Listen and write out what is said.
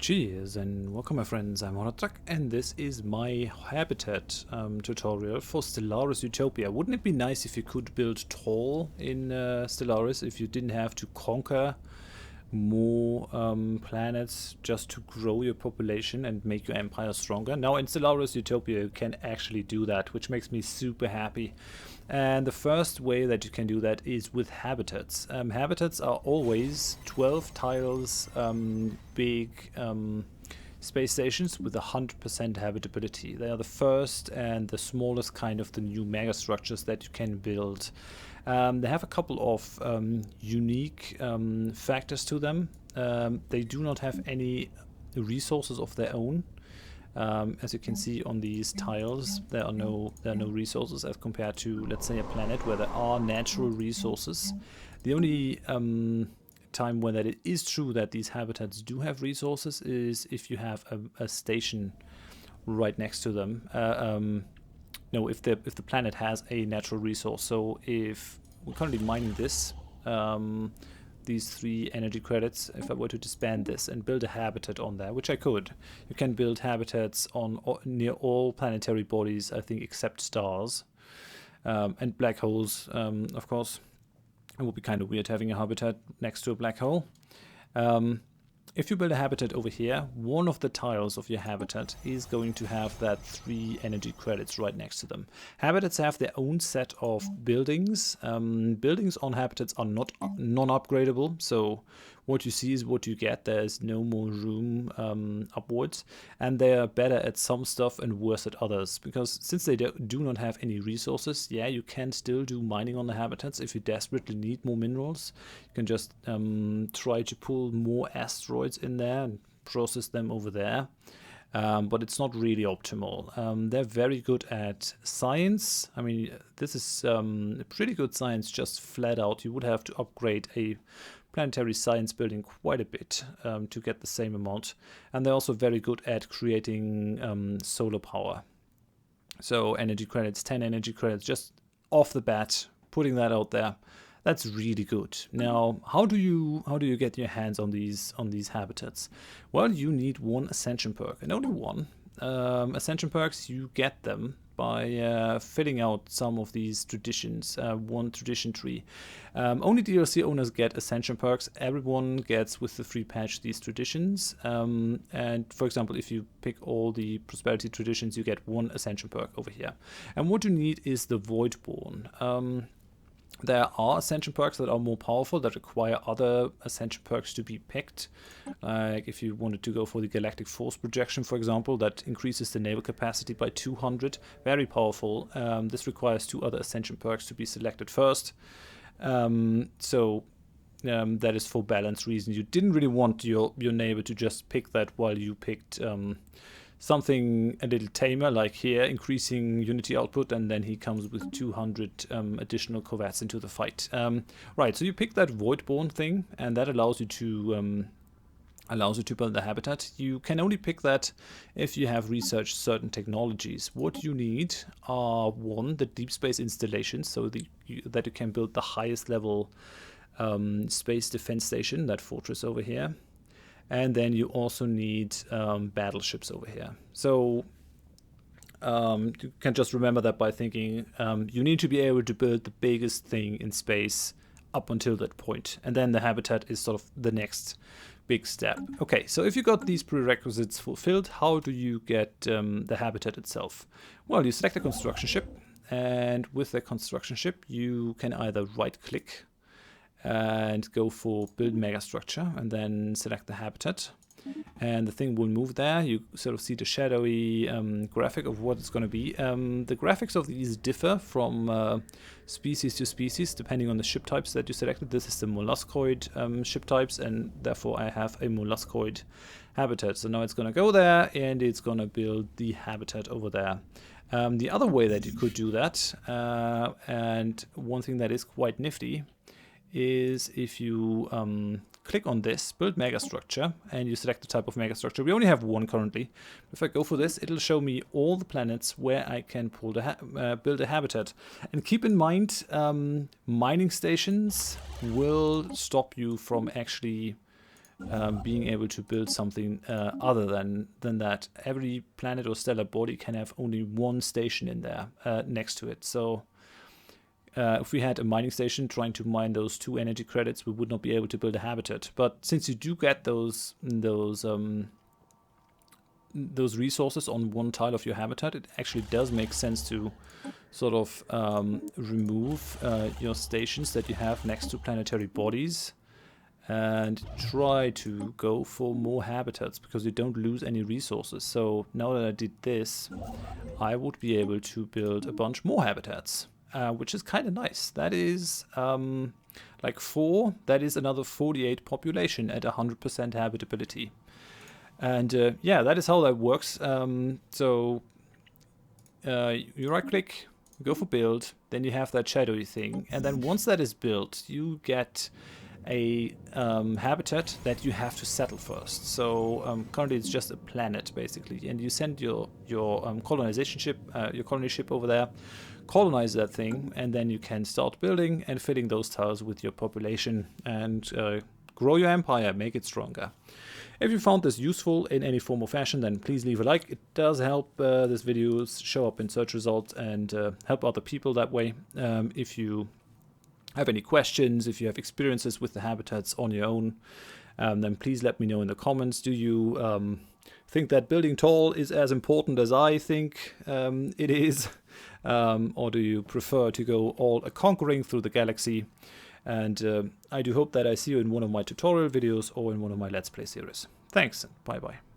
Cheers and welcome my friends, I'm Horath, and this is my habitat tutorial for Stellaris Utopia. Wouldn't it be nice if you could build tall in Stellaris, if you didn't have to conquer more planets just to grow your population and make your empire stronger? Now in Stellaris Utopia you can actually do that, which makes me super happy. And the first way that you can do that is with habitats. Habitats are always 12 tiles big space stations with 100% habitability. They are the first and the smallest kind of the new megastructures that you can build. They have a couple of unique factors to them. They do not have any resources of their own. As you can see on these tiles, there are no resources as compared to, let's say, a planet where there are natural resources. The only time when that it is true that these habitats do have resources is if you have a station right next to them. No, if the planet has a natural resource. So if we're currently mining this, these 3 energy credits, if I were to disband this and build a habitat on there, which I could, you can build habitats on near all planetary bodies, I think, except stars and black holes. Of course, it would be kind of weird having a habitat next to a black hole. If you build a habitat over here, one of the tiles of your habitat is going to have that 3 energy credits right next to them. Habitats have their own set of buildings. Buildings on habitats are not non-upgradable, so what you see is what you get. There's no more room upwards, and they are better at some stuff and worse at others, because since they do not have any resources, yeah, you can still do mining on the habitats if you desperately need more minerals. You can just try to pull more asteroids in there and process them over there, but it's not really optimal. They're very good at science. I mean, this is pretty good science, just flat out. You would have to upgrade a planetary science building quite a bit to get the same amount, and they're also very good at creating solar power. So energy credits, 10 energy credits just off the bat, putting that out there. That's really good. Now, how do you get your hands on these habitats? Well, you need 1 Ascension perk, and only 1. Ascension perks, you get them by filling out some of these traditions, 1 tradition tree. Only DLC owners get Ascension perks. Everyone gets, with the free patch, these traditions. And for example, if you pick all the prosperity traditions, you get 1 Ascension perk over here. And what you need is the Voidborn. There are Ascension perks that are more powerful, that require other Ascension perks to be picked. Like if you wanted to go for the Galactic Force Projection, for example, that increases the naval capacity by 200. Very powerful. This requires 2 other Ascension perks to be selected first. So that is for balance reasons. You didn't really want your neighbor to just pick that while you picked something a little tamer, like here, increasing unity output, and then he comes with 200 additional corvettes into the fight. Right, so you pick that Voidborn thing, and that allows you to build the habitat. You can only pick that if you have researched certain technologies. What you need are 1, the deep space installations, so that you can build the highest level space defense station, that fortress over here. And then you also need battleships over here. So you can just remember that by thinking you need to be able to build the biggest thing in space up until that point. And then the habitat is sort of the next big step. Okay, so if you got these prerequisites fulfilled, how do you get the habitat itself? Well, you select a construction ship. And with the construction ship, you can either right-click and go for build megastructure and then select the habitat, and the thing will move there. You sort of see the shadowy graphic of what it's going to be. The graphics of these differ from species to species depending on the ship types that you selected. This is the molluscoid ship types, and therefore I have a molluscoid habitat. So now it's going to go there and it's going to build the habitat over there. The other way that you could do that, and one thing that is quite nifty, is if you click on this, build megastructure, and you select the type of megastructure. We only have 1 currently. If I go for this, it'll show me all the planets where I can build a habitat. And keep in mind, mining stations will stop you from actually being able to build something other than that. Every planet or stellar body can have only one station in there next to it. So if we had a mining station trying to mine those 2 energy credits, we would not be able to build a habitat. But since you do get those resources on one tile of your habitat, it actually does make sense to sort of remove your stations that you have next to planetary bodies and try to go for more habitats, because you don't lose any resources. So now that I did this, I would be able to build a bunch more habitats, which is kind of nice. That is like 4, that is another 48 population at 100% habitability. And yeah, that is how that works. So you right click, go for build, then you have that shadowy thing, and then once that is built, you get a habitat that you have to settle first. So currently it's just a planet basically, and you send your colonization ship, your colony ship over there, colonize that thing, and then you can start building and filling those tiles with your population and grow your empire, make it stronger. If you found this useful in any form or fashion, then please leave a like. It does help this video show up in search results and help other people that way. If you have any questions, if you have experiences with the habitats on your own, then please let me know in the comments. Do you think that building tall is as important as I think it is? Or do you prefer to go all conquering through the galaxy? And I do hope that I see you in one of my tutorial videos or in one of my Let's Play series. Thanks, and bye-bye.